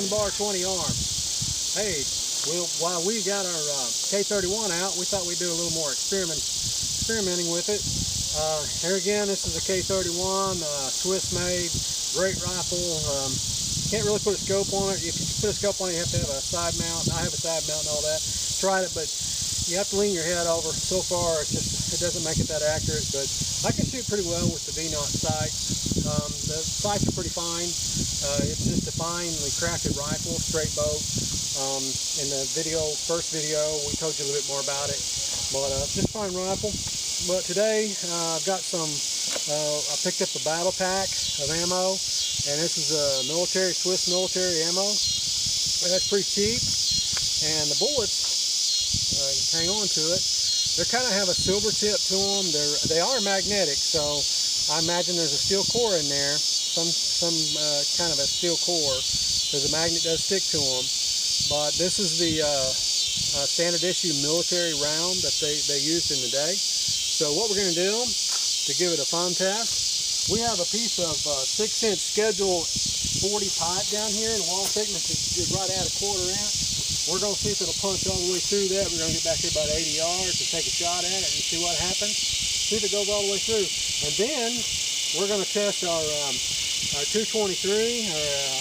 the bar 20 arm. Hey, while we got our K31 out, we thought we'd do a little more experimenting with it. Here again, this is a K31, Swiss made, great rifle. Can't really put a scope on it. If you put a scope on it, you have to have a side mount. I have a side mount and all that. Tried it, but you have to lean your head over. So far, it doesn't make it that accurate, but I can shoot pretty well with the V-Knot sights. The sights are pretty fine. It's just a finely crafted rifle, straight bow. In the first video, we told you a little bit more about it, but just fine rifle. But today, I've got some, I picked up a battle pack of ammo, and this is a Swiss military ammo. That's pretty cheap, and the bullets, hang on to it, they kind of have a silver tip to them. They are magnetic, so I imagine there's a steel core in there, some kind of a steel core, because the magnet does stick to them. But this is the standard issue military round that they used in the day. So what we're going to do to give it a fun test, we have a piece of 6-inch Schedule 40 pipe down here, and the wall thickness is right at a 1/4 inch. We're going to see if it'll punch all the way through that. We're going to get back here about 80 yards and take a shot at it and see what happens. See if it goes all the way through. And then we're going to test our 223 or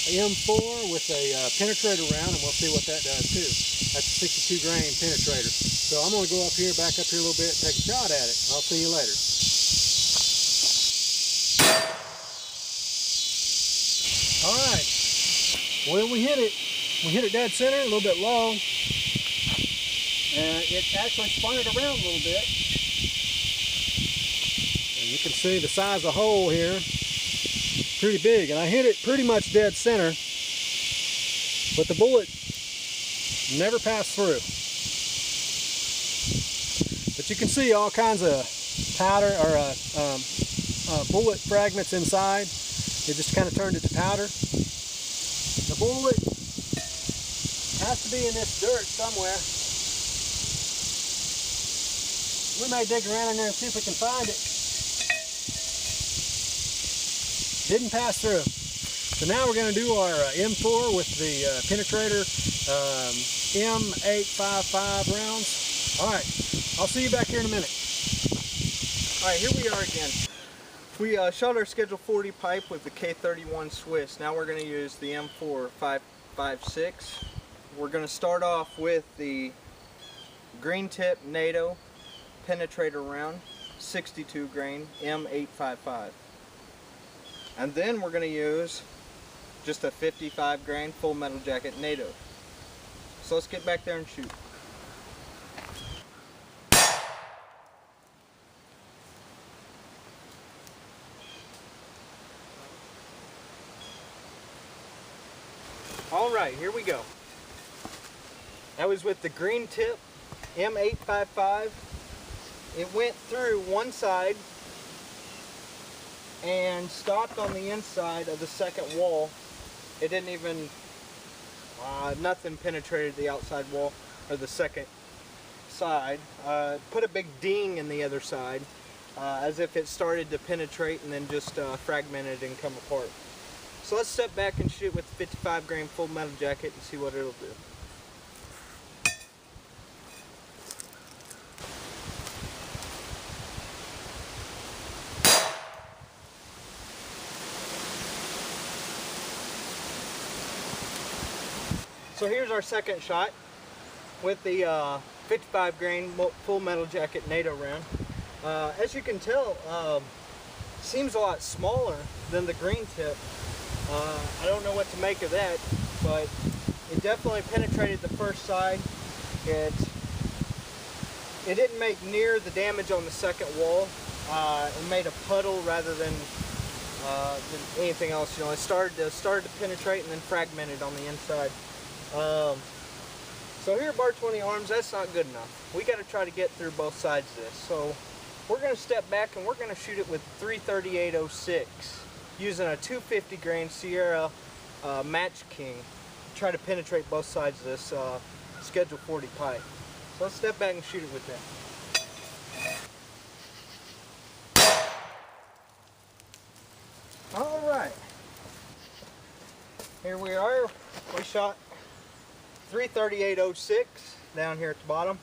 M4 with a penetrator round, and we'll see what that does too. That's a 62 grain penetrator. So I'm going to go back up here a little bit, and take a shot at it. I'll see you later. All right. Well, we hit it dead center, a little bit low, and it actually spun it around a little bit. And you can see the size of the hole here. Pretty big, and I hit it pretty much dead center, but the bullet never passed through. But you can see all kinds of powder or bullet fragments inside. It just kind of turned it to powder. The bullet has to be in this dirt somewhere. We may dig around in there and see if we can find it. Didn't pass through. So now we're going to do our M4 with the penetrator M855 rounds. All right, I'll see you back here in a minute. All right, here we are again. We shot our Schedule 40 pipe with the K31 Swiss. Now we're going to use the M4 5.56. We're going to start off with the green tip NATO penetrator round, 62 grain M855. And then we're going to use just a 55 grain full metal jacket NATO. So let's get back there and shoot. Alright, here we go. That was with the green tip M855. It went through one side and stopped on the inside of the second wall. It didn't even, nothing penetrated the outside wall or the second side. Put a big ding in the other side, as if it started to penetrate and then just fragmented and come apart. So let's step back and shoot with the 55 grain full metal jacket and see what it'll do. So here's our second shot with the 55 grain full metal jacket NATO round. As you can tell, seems a lot smaller than the green tip. I don't know what to make of that, but it definitely penetrated the first side. It didn't make near the damage on the second wall. It made a puddle rather than anything else. You know, it started to penetrate and then fragmented on the inside. So here at Bar 20 Arms, that's not good enough. We got to try to get through both sides of this. So we're going to step back and we're going to shoot it with 338.06 using a 250 grain Sierra Match King. Try to penetrate both sides of this Schedule 40 pipe. So let's step back and shoot it with that. All right. here we are. We shot 338.06 down here at the bottom.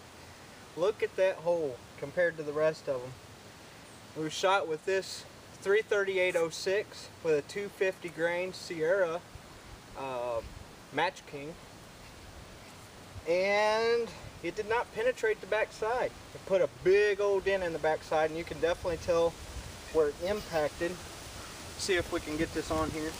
Look at that hole compared to the rest of them. We were shot with this 338.06 with a 250 grain Sierra Match King, and it did not penetrate the backside. It put a big old dent in the backside, and you can definitely tell where it impacted. See if we can get this on here.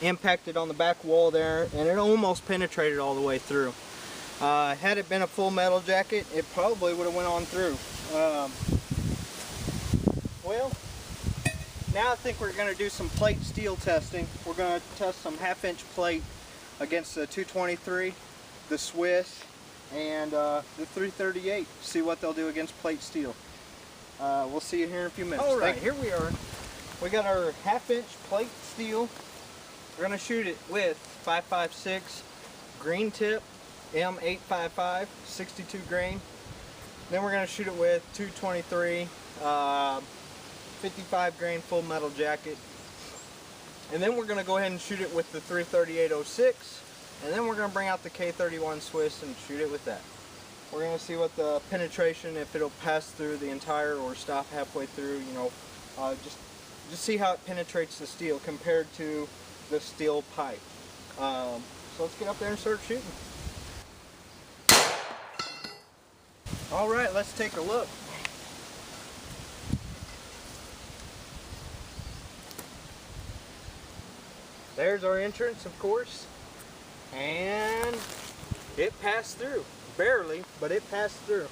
Impacted on the back wall there, and it almost penetrated all the way through. Had it been a full metal jacket, it probably would have went on through. Well, now I think we're going to do some plate steel testing. We're going to test some 1/2-inch plate against the 223, the Swiss, and the 338. See what they'll do against plate steel. We'll see you here in a few minutes. Alright, here we are. We got our 1/2-inch plate steel. We're going to shoot it with 5.56 green tip M855 62 grain. Then we're going to shoot it with 223 55 grain full metal jacket. And then we're going to go ahead and shoot it with the 338.06. And then we're going to bring out the K31 Swiss and shoot it with that. We're going to see what the penetration, if it'll pass through the entire or stop halfway through, you know, just see how it penetrates the steel compared to the steel pipe. So let's get up there and start shooting. Alright, let's take a look. There's our entrance, of course, and it passed through. Barely, but it passed through.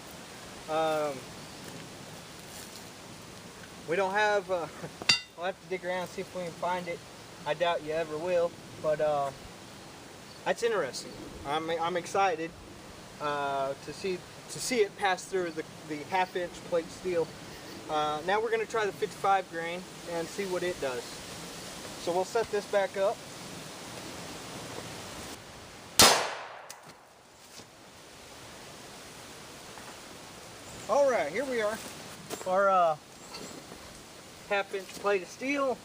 We don't have, we'll have to dig around and see if we can find it. I doubt you ever will, but that's interesting. I'm excited to see it pass through the 1/2-inch plate steel. Now we're going to try the 55 grain and see what it does. So we'll set this back up. Alright, here we are. Our 1/2-inch plate of steel.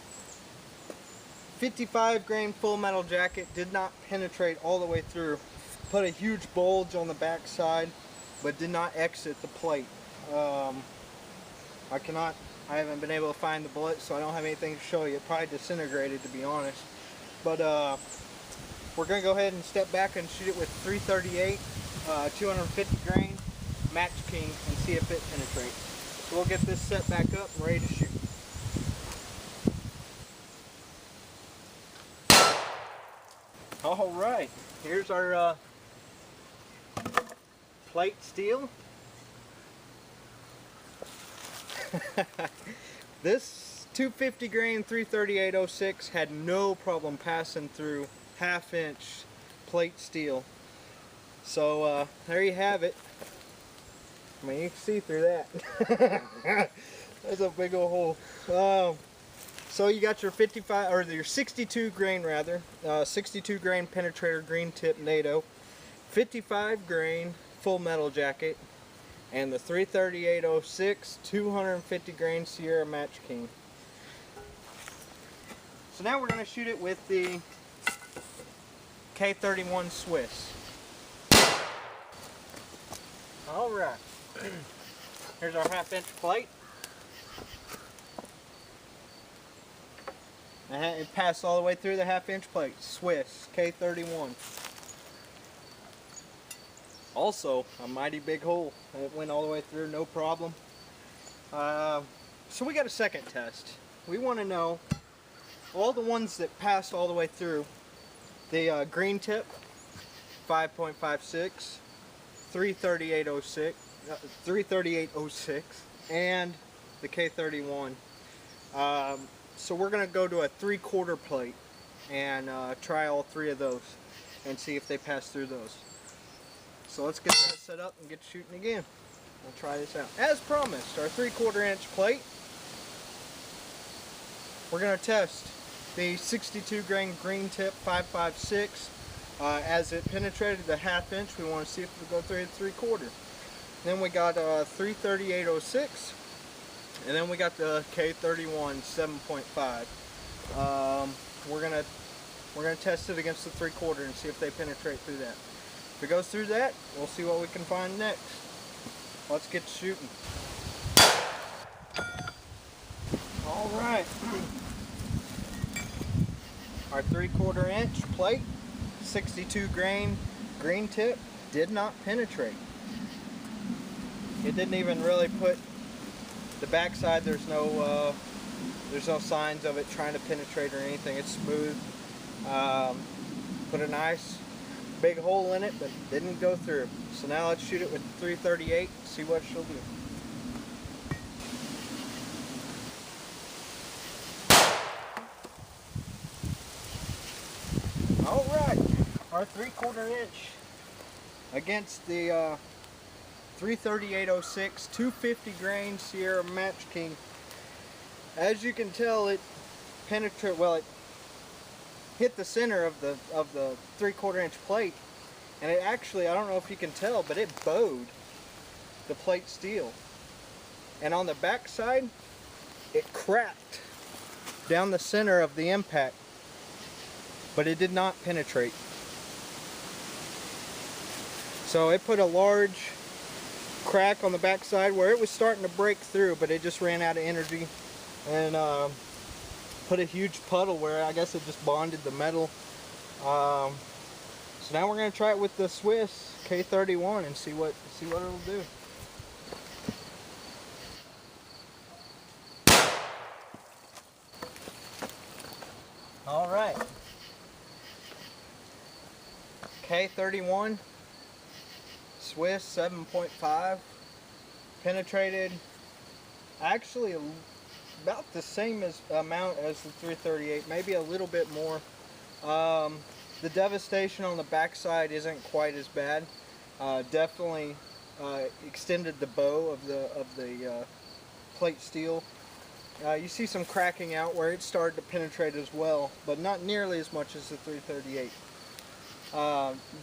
55 grain full metal jacket, did not penetrate all the way through. Put a huge bulge on the back side, but did not exit the plate. I haven't been able to find the bullet, so I don't have anything to show you. It probably disintegrated, to be honest. But we're going to go ahead and step back and shoot it with 338, 250 grain Match King, and see if it penetrates. So we'll get this set back up and ready to shoot. Alright, here's our plate steel. This 250 grain 338.06 had no problem passing through 1/2-inch plate steel. So there you have it. I mean, you can see through that. There's a big old hole. So you got your 55, or your 62 grain rather, 62 grain penetrator green tip NATO, 55 grain full metal jacket, and the 338.06 250 grain Sierra Match King. So now we're going to shoot it with the K31 Swiss. Alright, here's our 1/2-inch plate. It passed all the way through the 1/2-inch plate. Swiss K31. Also a mighty big hole. It went all the way through, no problem. So we got a second test. We want to know all the ones that passed all the way through. The green tip 5.56, 338.06, and the K31. So we're going to go to a 3/4 plate and try all three of those and see if they pass through those. So let's get that set up and get shooting again. We'll try this out. As promised, our 3/4 inch plate. We're going to test the 62 grain green tip 5.56. As it penetrated the 1/2-inch, we want to see if it'll go through the 3/4. Then we got 338.06 And then we got the K31 7.5. We're gonna test it against the 3/4 and see if they penetrate through that. If it goes through that, we'll see what we can find next. Let's get to shooting. All right. Our 3/4 inch plate, 62 grain green tip, did not penetrate. It didn't even really put the backside. There's no signs of it trying to penetrate or anything. It's smooth. Put a nice big hole in it, but didn't go through. So now let's shoot it with 338. See what she'll do. All right, our 3/4 inch against the 338.06 250 grain Sierra Match King. As you can tell, it penetrated. Well, it hit the center of the 3/4 inch plate, and it actually, I don't know if you can tell, but it bowed the plate steel. And on the back side, it cracked down the center of the impact, but it did not penetrate. So it put a large crack on the back side where it was starting to break through, but it just ran out of energy, and put a huge puddle where I guess it just bonded the metal. So now we're going to try it with the Swiss K31 and see what it'll do. All right, K31 Swiss 7.5 penetrated actually about the same amount as the 338, maybe a little bit more. The devastation on the backside isn't quite as bad. Definitely extended the bow of the plate steel. You see some cracking out where it started to penetrate as well, but not nearly as much as the 338.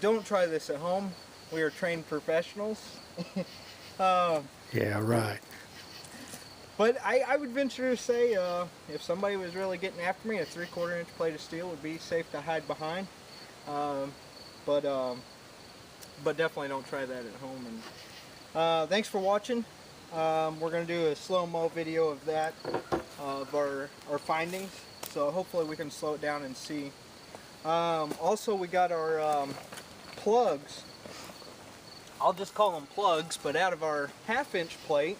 Don't try this at home. We are trained professionals. Yeah, right. But I would venture to say, if somebody was really getting after me, a 3/4 inch plate of steel would be safe to hide behind. But definitely don't try that at home. And thanks for watching. We're going to do a slow-mo video of that, of our findings. So hopefully we can slow it down and see. Also, we got our plugs. I'll just call them plugs, but out of our 1/2 inch plate,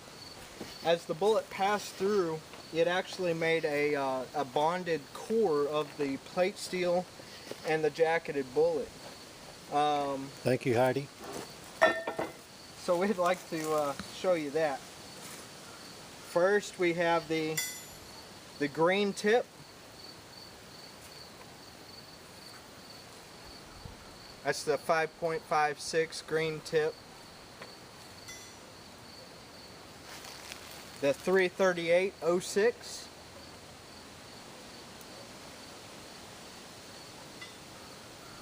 as the bullet passed through, it actually made a bonded core of the plate steel and the jacketed bullet. Thank you, Heidi. So we'd like to show you that. First, we have the green tip. That's the 5.56 green tip. The 338.06.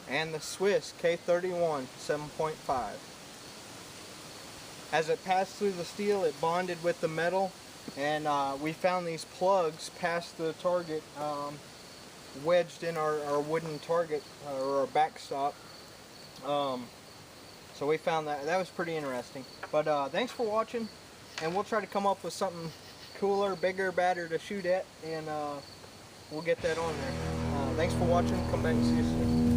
And the Swiss K31 7.5. As it passed through the steel, it bonded with the metal, and we found these plugs past the target, wedged in our wooden target, or our backstop. So we found that was pretty interesting. But thanks for watching, and we'll try to come up with something cooler, bigger, badder to shoot at, and we'll get that on there. Thanks for watching. Come back and see you soon.